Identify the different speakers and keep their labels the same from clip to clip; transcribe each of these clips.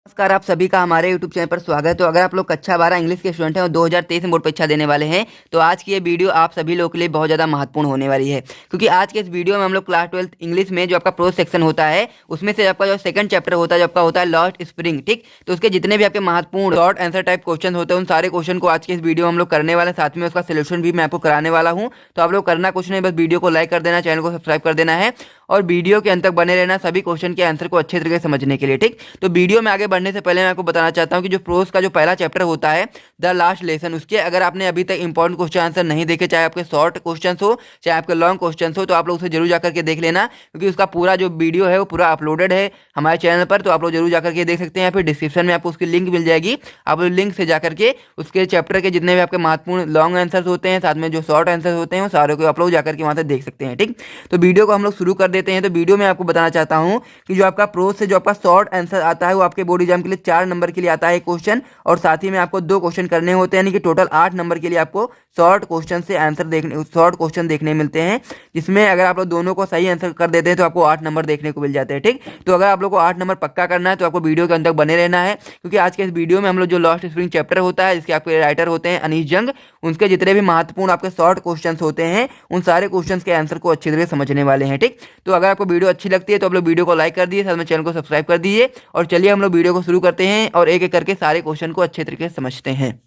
Speaker 1: नमस्कार, आप सभी का हमारे YouTube चैनल पर स्वागत है। तो अगर आप लोग कक्षा 12 इंग्लिश के स्टूडेंट हैं और 2023 में बोर्ड परीक्षा देने वाले हैं तो आज की ये वीडियो आप सभी लोगों के लिए बहुत ज़्यादा महत्वपूर्ण होने वाली है, क्योंकि आज के इस वीडियो में हम लोग क्लास 12 इंग्लिश में जो आपका प्रोज सेक्शन होता है उसमें से आपका जो सेकंड चैप्टर होता है जो आपका होता है लॉस्ट स्प्रिंग। ठीक, तो उसके जितने भी आपके महत्वपूर्ण शॉर्ट आंसर टाइप क्वेश्चन होते हैं उन सारे क्वेश्चन को आज के इस वीडियो में हम लोग करने वाले हैं। साथ में उसका सोल्यूशन भी मैं आपको कराने वाला हूँ। तो आप लोग करना कुछ नहीं, बस वीडियो को लाइक कर देना, चैनल को सब्सक्राइब कर देना है और वीडियो के अंत तक बने रहना सभी क्वेश्चन के आंसर को अच्छे तरीके से समझने के लिए। ठीक, तो वीडियो में आगे बढ़ने से पहले मैं आपको बताना चाहता हूं कि जो प्रोज का जो पहला चैप्टर होता है द लास्ट लेसन, उसके अगर आपने अभी तक इंपॉर्टेंट क्वेश्चन आंसर नहीं देखे, चाहे आपके शॉर्ट क्वेश्चन हो चाहे आपके लॉन्ग क्वेश्चन हो, तो आप लोग उसे जरूर जाकर के देख लेना, क्योंकि उसका पूरा जो वीडियो है वो पूरा अपलोडेड है हमारे चैनल पर। तो आप लोग जरूर जाकर के देख सकते हैं, फिर डिस्क्रिप्शन में आपको उसकी लिंक मिल जाएगी। आप लोग लिंक से जाकर के उसके चैप्टर के जितने भी आपके महत्वपूर्ण लॉन्ग आंसर होते हैं साथ में जो शॉर्ट आंसर होते हैं वो सारे को आप लोग जाकर के वहां से देख सकते हैं। ठीक, तो वीडियो को हम लोग शुरू कर देते हैं। तो वीडियो में आपको बताना चाहता हूं कि जो आपका प्रोज से जो आपका शॉर्ट आंसर आता है वो आपके बोर्ड एग्जाम के लिए 4 नंबर के लिए आता है क्वेश्चन, और साथ ही में आपको 2 क्वेश्चन करने होते हैं, यानी कि टोटल 8 नंबर के लिए आपको शॉर्ट क्वेश्चन देखने मिलते हैं, जिसमें अगर आप लोग दोनों को सही आंसर कर देते हैं तो आपको 8 नंबर देखने को मिल जाते हैं। ठीक, तो अगर आप लोग को 8 नंबर पक्का करना है तो आपको वीडियो के अंत तक बने रहना है, क्योंकि आज के इस वीडियो में हम लोग जो लॉस्ट स्प्रिंग चैप्टर होता है जिसके आपके राइटर होते हैं अनीश जंग, उनके जितने भी महत्वपूर्ण आपके शॉर्ट क्वेश्चन होते हैं उन सारे क्वेश्चन के आंसर को अच्छी तरह समझने वाले हैं। ठीक, तो अगर आपको वीडियो अच्छी लगती है तो आप लोग वीडियो को लाइक कर दिए, साथ में चैनल को सब्सक्राइब कर दीजिए और चलिए हम लोग वीडियो को शुरू करते हैं और एक एक करके सारे क्वेश्चन को अच्छे तरीके से समझते हैं।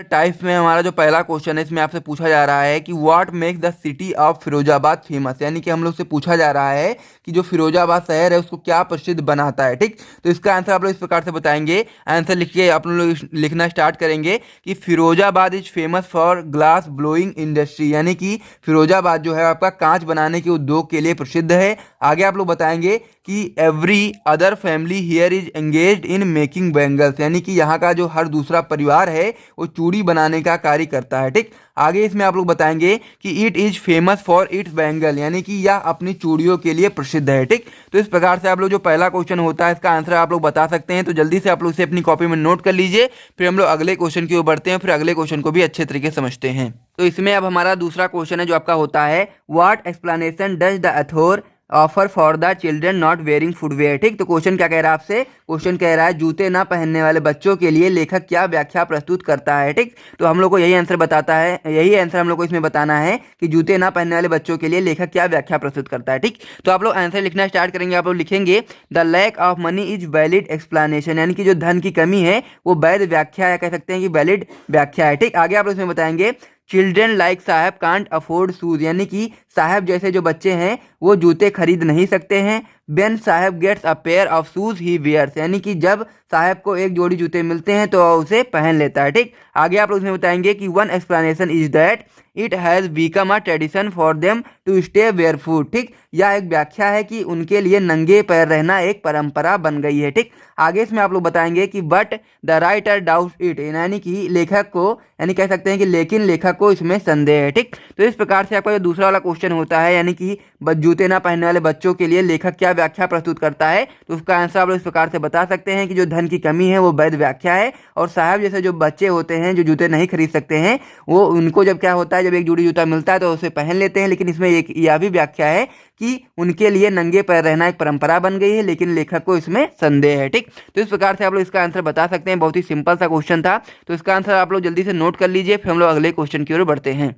Speaker 1: टाइप्स में हमारा जो पहला क्वेश्चन है इसमें आपसे पूछा जा रहा है कि what makes the city of Firozabad famous, यानी कि हम लोग से पूछा जा रहा है कि जो फिरोजाबाद शहर है उसको क्या प्रसिद्ध बनाता है। ठीक, तो इसका आंसर आप लोग इस प्रकार से बताएंगे। आंसर लिखिए, आप लोग लिखना स्टार्ट करेंगे कि Firozabad is famous for glass blowing industry, यानी कि फिरोजाबाद जो है आपका कांच बनाने के उद्योग के लिए प्रसिद्ध है। आगे आप लोग बताएंगे कि every other family here is engaged in making bangles, यानी कि यहाँ का जो हर दूसरा परिवार है वो चूड़ी बनाने का कार्य करता है। ठीक, आगे इसमें आप लोग बताएंगे कि it is famous for its bangle, यानी कि यह अपनी चूड़ियों के लिए प्रसिद्ध है। ठीक, तो इस प्रकार से आप लोग जो पहला क्वेश्चन होता है इसका आंसर आप लोग बता सकते हैं। तो जल्दी से आप लोग इसे अपनी कॉपी में नोट कर लीजिए, फिर हम लोग अगले क्वेश्चन की ओर बढ़ते हैं, फिर अगले क्वेश्चन को भी अच्छे तरीके से समझते हैं। तो इसमें अब हमारा दूसरा क्वेश्चन है जो आपका होता है what explanation does the author offer for the children not wearing footwear. ठीक, तो क्वेश्चन क्या कह रहा है आपसे, क्वेश्चन कह रहा है जूते ना पहनने वाले बच्चों के लिए लेखक क्या व्याख्या प्रस्तुत करता है। ठीक, तो हम लोग को यही आंसर बताता है, यही आंसर हम लोग को इसमें बताना है कि जूते ना पहनने वाले बच्चों के लिए लेखक क्या व्याख्या प्रस्तुत करता है। ठीक, तो आप लोग आंसर लिखना स्टार्ट करेंगे। आप लोग लिखेंगे the lack of money is valid explanation, यानी कि जो धन की कमी है वो वैध व्याख्या या कह सकते हैं कि वैलिड व्याख्या है। ठीक, आगे आप लोग इसमें बताएंगे चिल्ड्रन लाइक साहब कांट अफोर्ड शूज, यानी कि साहब जैसे जो बच्चे हैं वो जूते खरीद नहीं सकते हैं। When Saheb gets a pair of shoes he wears, यानी कि जब साहब को एक जोड़ी जूते मिलते हैं तो उसे पहन लेता है। ठीक, आगे आप लोग इसमें बताएंगे कि one explanation is that it has become a tradition for them to stay barefoot. ठीक, यह एक व्याख्या है कि उनके लिए नंगे पैर रहना एक परंपरा बन गई है। ठीक, आगे इसमें आप लोग बताएंगे कि but the writer doubt it, यानी कि लेखक को, यानी कह सकते हैं कि लेकिन लेखक को इसमें संदेह है। ठीक, तो इस प्रकार से आपका जो दूसरा वाला क्वेश्चन होता है, यानी कि जूते ना पहनने वाले बच्चों के लिए लेखक क्या व्याख्या प्रस्तुत करता है, तो उसका आंसर आप लोग इस प्रकार से बता सकते हैं कि जो धन की कमी है वो वैध व्याख्या है, और साहब जैसे जो बच्चे होते हैं जो जूते नहीं खरीद सकते हैं वो उनको जब क्या होता है, जब एक जोड़ी जूता मिलता है तो उसे पहन लेते हैं, लेकिन इसमें एक यह भी व्याख्या है कि उनके लिए नंगे पैर रहना एक परंपरा बन गई है, लेकिन लेखक को इसमें संदेह है। ठीक, तो इस प्रकार से आप लोग इसका आंसर बता सकते हैं। बहुत ही सिंपल सा क्वेश्चन था, तो इसका आंसर आप लोग जल्दी से नोट कर लीजिए, फिर हम लोग अगले क्वेश्चन की ओर बढ़ते हैं।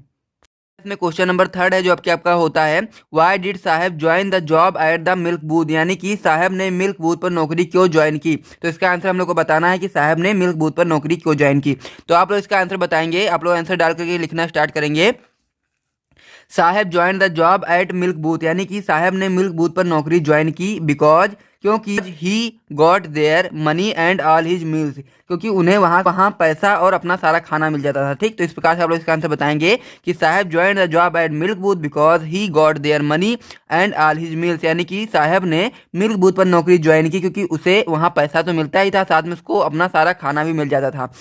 Speaker 1: इसमें क्वेश्चन नंबर 3 है जो आपका होता है व्हाई डिड साहब join the job at the milk booth, यानी कि साहब ने मिल्क बूथ पर नौकरी क्यों ज्वाइन की। तो इसका आंसर हम लोग को बताना है कि साहब ने मिल्क बूथ पर नौकरी क्यों ज्वाइन की। तो आप लोग इसका आंसर बताएंगे, आप लोग आंसर डाल करके लिखना स्टार्ट करेंगे। साहब join the job eight milk booth, यानी कि साहब ने मिल्क बूथ पर नौकरी ज्वाइन की बिकॉज, क्योंकि he got their money and all his meals, क्योंकि उन्हें वहाँ पैसा और अपना सारा खाना मिल जाता था। ठीक, तो इस प्रकार से आप लोग इसका आंसर बताएंगे कि साहब join the job eight milk booth because he got their money and all his meals, यानी कि साहब ने मिल्क बूथ पर नौकरी ज्वाइन की क्योंकि उसे वहाँ पैसा तो मिलता ही था, साथ में उसको अपना सारा खाना भी मिल जाता था।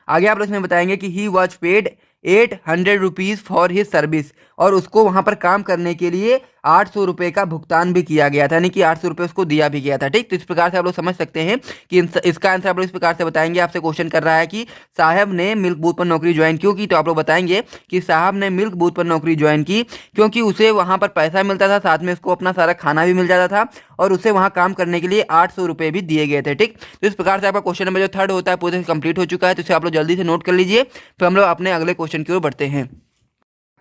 Speaker 1: आगे आप लोग इसमें बताएंगे कि he was paid 800 rupees for his service, और उसको वहाँ पर काम करने के लिए 800 रुपये का भुगतान भी किया गया था, यानी कि 800 रुपये उसको दिया भी गया था। ठीक, तो इस प्रकार से आप लोग समझ सकते हैं कि इसका आंसर आप लोग इस प्रकार से बताएंगे। आपसे क्वेश्चन कर रहा है कि साहब ने मिल्क बूथ पर नौकरी ज्वाइन क्यों की, तो आप लोग बताएंगे कि साहब ने मिल्क बूथ पर नौकरी ज्वाइन की क्योंकि उसे वहाँ पर पैसा मिलता था, साथ में उसको अपना सारा खाना भी मिल जाता था और उसे वहाँ काम करने के लिए 800 रुपये भी दिए गए थे। ठीक, तो इस प्रकार से आपका क्वेश्चन नंबर जो थर्ड होता है पूरे कंप्लीट हो चुका है, तो इसे आप लोग जल्दी से नोट कर लीजिए। फिर हम लोग अपने अगले क्वेश्चन की ओर बढ़ते हैं।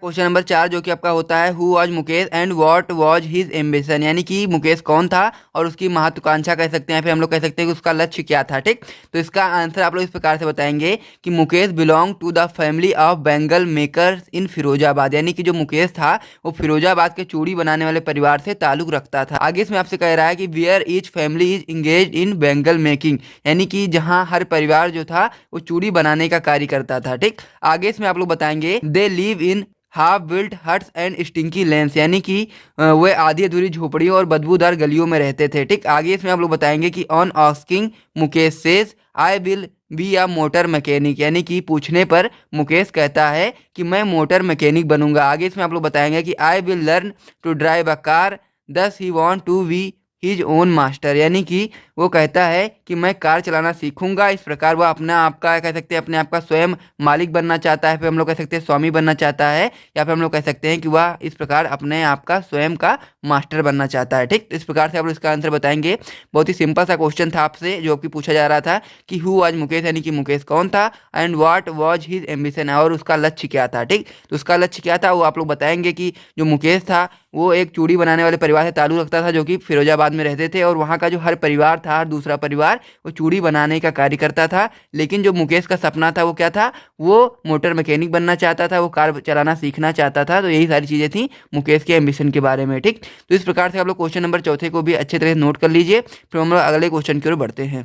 Speaker 1: क्वेश्चन नंबर 4 जो कि आपका होता है, who was Mukesh and what was his ambition, यानी कि मुकेश कौन था और उसकी महत्वाकांक्षा कह सकते हैं, फिर हम लोग कह सकते हैं कि उसका लक्ष्य क्या था। ठीक, तो इसका आंसर आप लोग इस प्रकार से बताएंगे कि Mukesh belong to the family of bangle makers in Firozabad, यानी कि जो मुकेश था वो फिरोजाबाद के चूड़ी बनाने वाले परिवार से ताल्लुक रखता था। आगे इसमें आपसे कह रहा है कि where each family is engage in bangle making, यानी कि जहाँ हर परिवार जो था वो चूड़ी बनाने का कार्य करता था। ठीक, आगे इसमें आप लोग बताएंगे they live in half built huts and stinky lens, यानी कि वे आधी अधूरी झोपड़ियों और बदबूदार गलियों में रहते थे। ठीक, आगे इसमें आप लोग बताएंगे कि on asking Mukesh says I will be a motor mechanic, यानी कि पूछने पर मुकेश कहता है कि मैं मोटर मैकेनिक बनूंगा। आगे इसमें आप लोग बताएंगे कि I will learn to drive a car thus he want to be his own master, यानी कि वो कहता है कि मैं कार चलाना सीखूंगा, इस प्रकार वो अपना आपका कह सकते हैं अपने आप का स्वयं मालिक बनना चाहता है, फिर हम लोग कह सकते हैं स्वामी बनना चाहता है, या फिर हम लोग कह सकते हैं कि वह इस प्रकार अपने आप का स्वयं का मास्टर बनना चाहता है। ठीक, इस प्रकार से आप लोग इसका आंसर बताएंगे। बहुत ही सिंपल सा क्वेश्चन था आपसे जो कि पूछा जा रहा था कि हु वाज मुकेश, यानी कि मुकेश कौन था, and what was his ambition, और उसका लक्ष्य क्या था। ठीक, तो उसका लक्ष्य क्या था वो आप लोग बताएंगे कि जो मुकेश था वो एक चूड़ी बनाने वाले परिवार से ताल्लुक रखता था जो कि फिरोजाबाद में रहते थे, और वहाँ का जो हर परिवार था, हर दूसरा परिवार वो चूड़ी बनाने का कार्य करता था। लेकिन जो मुकेश का सपना था वो क्या था, वो मोटर मैकेनिक बनना चाहता था, वो कार चलाना सीखना चाहता था। तो यही सारी चीज़ें थी मुकेश के एम्बिशन के बारे में। ठीक, तो इस प्रकार से आप लोग क्वेश्चन नंबर चौथे को भी अच्छे तरह से नोट कर लीजिए। फिर हम लोग अगले क्वेश्चन की ओर बढ़ते हैं।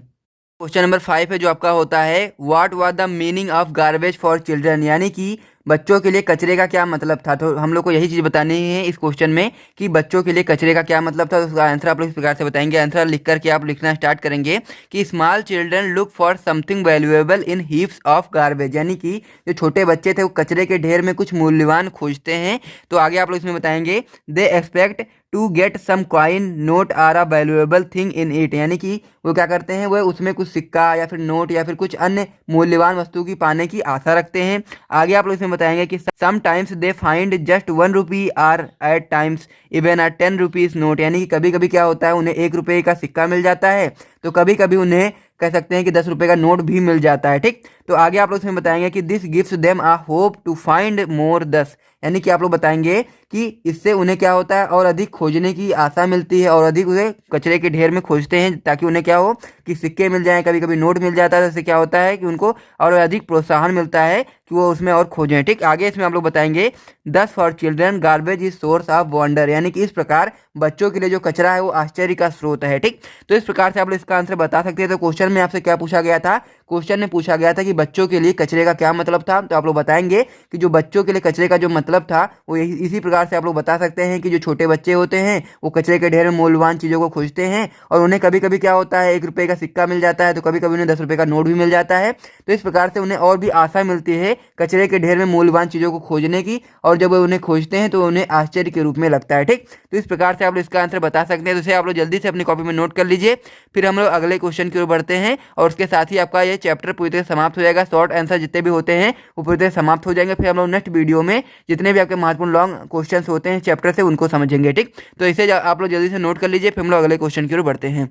Speaker 1: क्वेश्चन नंबर 5 है जो आपका होता है, what was the meaning of garbage for children, यानी कि बच्चों के लिए कचरे का क्या मतलब था। तो हम लोग को यही चीज़ बतानी है इस क्वेश्चन में कि बच्चों के लिए कचरे का क्या मतलब था। तो उसका आंसर आप लोग इस प्रकार से बताएंगे। आंसर लिख करके आप लिखना स्टार्ट करेंगे कि small children look for something valuable in heaps of garbage, यानी कि जो छोटे बच्चे थे वो कचरे के ढेर में कुछ मूल्यवान खोजते हैं। तो आगे आप लोग इसमें बताएंगे they expect to get some coin note or a valuable thing in it, यानी कि वो क्या करते हैं, वो उसमें कुछ सिक्का या फिर नोट या फिर कुछ अन्य मूल्यवान वस्तु की पाने की आशा रखते हैं। आगे आप लोग इसमें बताएंगे कि sometimes they find just 1 rupee or at times even a 10 rupees note, यानी कि कभी कभी क्या होता है उन्हें 1 रुपये का सिक्का मिल जाता है, तो कभी कभी उन्हें कह सकते हैं कि 10 रुपये का नोट भी मिल जाता है। ठीक, तो आगे आप लोग इसमें बताएंगे कि this gives them a hope to find more 10, यानी कि आप लोग बताएंगे कि इससे उन्हें क्या होता है और अधिक खोजने की आशा मिलती है और अधिक उसे कचरे के ढेर में खोजते हैं ताकि उन्हें क्या हो कि सिक्के मिल जाएं, कभी कभी नोट मिल जाता है। इससे क्या होता है कि उनको और अधिक प्रोत्साहन मिलता है कि वो उसमें और खोजें। ठीक, आगे इसमें आप लोग बताएंगे 10 for children garbage is source of wonder, यानी कि इस प्रकार बच्चों के लिए जो कचरा है वो आश्चर्य का स्रोत है। ठीक, तो इस प्रकार से आप लोग इसका आंसर बता सकते हैं। तो क्वेश्चन में आपसे क्या पूछा गया था, क्वेश्चन में पूछा गया था कि बच्चों के लिए कचरे का क्या मतलब था। तो आप लोग बताएंगे कि जो बच्चों के लिए कचरे का जो मतलब था वो इसी प्रकार से आप लोग बता सकते हैं कि जो छोटे बच्चे होते हैं वो कचरे के ढेर में मूल्यवान चीज़ों को खोजते हैं और उन्हें कभी कभी क्या होता है 1 रुपये का सिक्का मिल जाता है, तो कभी कभी उन्हें 10 रुपये का नोट भी मिल जाता है। तो इस प्रकार से उन्हें और भी आशा मिलती है कचरे के ढेर में मूल्यवान चीज़ों को खोजने की, और जब वो उन्हें खोजते हैं तो उन्हें आश्चर्य के रूप में लगता है। ठीक, तो इस प्रकार से आप लोग इसका आंसर बता सकते हैं। तो इसे आप लोग जल्दी से अपनी कॉपी में नोट कर लीजिए। फिर हम लोग अगले क्वेश्चन की ओर बढ़ते हैं और उसके साथ ही आपका ये चैप्टर पूरी तरह समाप्त हो जाएगा। शॉर्ट आंसर जितने भी होते हैं वो पूरी तरह समाप्त हो जाएंगे। फिर हम लोग नेक्स्ट वीडियो में जितने भी आपके महत्वपूर्ण लॉन्ग क्वेश्चंस होते हैं चैप्टर से उनको समझेंगे। ठीक, तो इसे आप लोग जल्दी से नोट कर लीजिए। फिर हम लोग अगले क्वेश्चन की ओर बढ़ते हैं।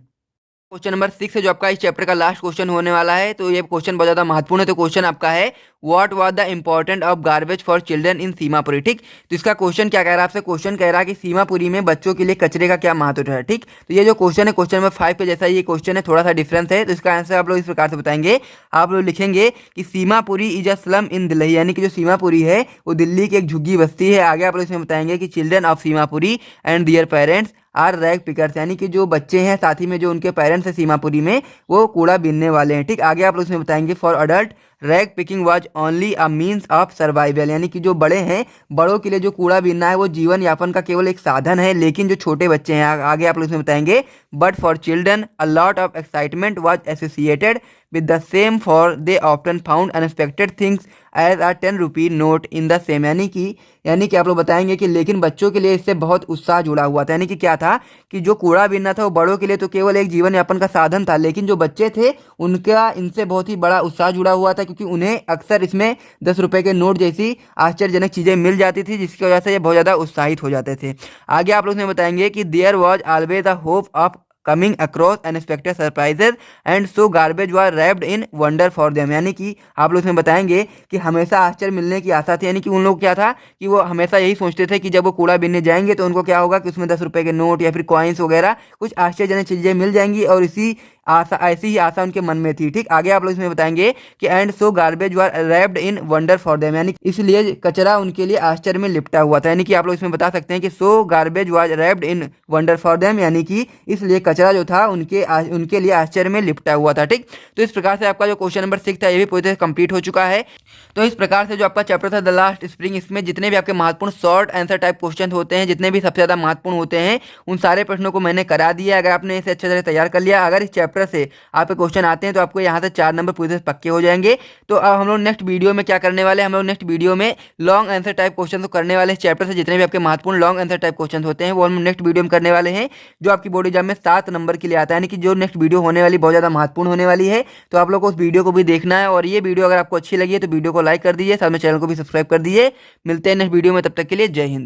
Speaker 1: क्वेश्चन नंबर 6 है जो आपका इस चैप्टर का लास्ट क्वेश्चन होने वाला है। तो ये क्वेश्चन बहुत ज़्यादा महत्वपूर्ण है। तो क्वेश्चन आपका है what was the important of garbage for children in Seemapuri. ठीक, तो इसका क्वेश्चन क्या कह रहा है आपसे, क्वेश्चन कह रहा है कि सीमापुरी में बच्चों के लिए कचरे का क्या महत्व है। ठीक, तो ये जो क्वेश्चन है क्वेश्चन नंबर 5 पे जैसा ये क्वेश्चन है थोड़ा सा डिफरेंस है। तो इसका आंसर आप लोग इस प्रकार से बताएंगे। आप लोग लिखेंगे कि सीमापुरी इज अ स्लम इन दिल्ली, यानी कि जो सीमापुरी है वो दिल्ली की एक झुग्गी बस्ती है। आगे आप लोग इसमें बताएंगे कि children of Seemapuri and their parents are rag pickers, यानी कि जो बच्चे हैं साथ ही में जो उनके पेरेंट्स हैं सीमापुरी में वो कूड़ा बीनने वाले हैं। ठीक, आगे आप लोग इसमें बताएंगे for adult rag picking was only a means of survival, यानी कि जो बड़े हैं, बड़ों के लिए जो कूड़ा बीनना है वो जीवन यापन का केवल एक साधन है, लेकिन जो छोटे बच्चे हैं, आगे आप लोग इसमें बताएंगे, but for children a lot of excitement was associated with the same, for they often found unexpected things as a 10 rupee note in the same, यानी कि आप लोग बताएंगे कि लेकिन बच्चों के लिए इससे बहुत उत्साह जुड़ा हुआ था। यानी कि क्या था कि जो कूड़ा बीनना था वो बड़ों के लिए तो केवल एक जीवन यापन का साधन था, लेकिन जो बच्चे थे उनका इनसे बहुत ही बड़ा उत्साह जुड़ा हुआ था, क्योंकि उन्हें अक्सर इसमें 10 रुपए के नोट जैसी आश्चर्यजनक चीज़ें मिल जाती थी, जिसकी वजह से ये बहुत ज़्यादा उत्साहित हो जाते थे। आगे आप लोग बताएंगे कि there was always a hope of coming across unexpected surprises and so garbage were wrapped in wonder for them, यानी कि आप लोग इसमें बताएंगे कि हमेशा आश्चर्य मिलने की आशा थी। यानी कि उन लोग क्या था कि वो हमेशा यही सोचते थे कि जब वो कूड़ा बीनने जाएंगे तो उनको क्या होगा कि उसमें 10 रुपए के नोट या फिर कॉइन्स वगैरह कुछ आश्चर्यजनक चीज़ें मिल जाएंगी, और इसी आशा, ऐसी ही आशा उनके मन में थी। ठीक, आगे आप लोग इसमें बताएंगे कि and so garbage were wrapped in wonder for them, यानी इसलिए कचरा उनके लिए आश्चर्य में लिपटा हुआ था। यानी कि आप लोग इसमें बता सकते हैं कि so garbage was wrapped in wonder for them, यानी कि इसलिए कचरा जो था उनके लिए आश्चर्य में लिपटा हुआ था। ठीक, तो इस प्रकार से आपका जो क्वेश्चन नंबर 6 था ये भी पूरी तरह कंप्लीट हो चुका है। तो इस प्रकार से जो आपका चैप्टर था द लास्ट स्प्रिंग, इसमें जितने भी आपके महत्वपूर्ण शॉर्ट आंसर टाइप क्वेश्चन होते हैं, जितने भी सबसे ज़्यादा महत्वपूर्ण होते हैं, उन सारे प्रश्नों को मैंने करा दिया। अगर आपने इसे अच्छे तरह तैयार कर लिया, अगर इस चैप्टर से आप क्वेश्चन आते हैं तो आपको यहाँ से 4 नंबर पूरी तरह पक्के हो जाएंगे। तो अब हम लोग नेक्स्ट वीडियो में क्या करने वाले हैं, हम लोग नेक्स्ट वीडियो में लॉन्ग आंसर टाइप क्वेश्चन तो करने वाले हैं। चैप्टर से जितने भी आपके महत्वपूर्ण लॉन्ग आंसर टाइप क्वेश्चन होते हैं वो हम नेक्स्ट वीडियो में करने वाले हैं, जो आपकी बोर्ड एग्जाम में 7 नंबर के लिए आता है। यानी कि जो नेक्स्ट वीडियो होने वाली बहुत ज़्यादा महत्वपूर्ण होने वाली है, तो आप लोग को उस वीडियो को भी देखना है। और ये वीडियो अगर आपको अच्छी लगी है तो वीडियो को लाइक कर दीजिए, साथ में चैनल को भी सब्सक्राइब कर दीजिए। मिलते हैं नेक्स्ट वीडियो में, तब तक के लिए जय हिंद।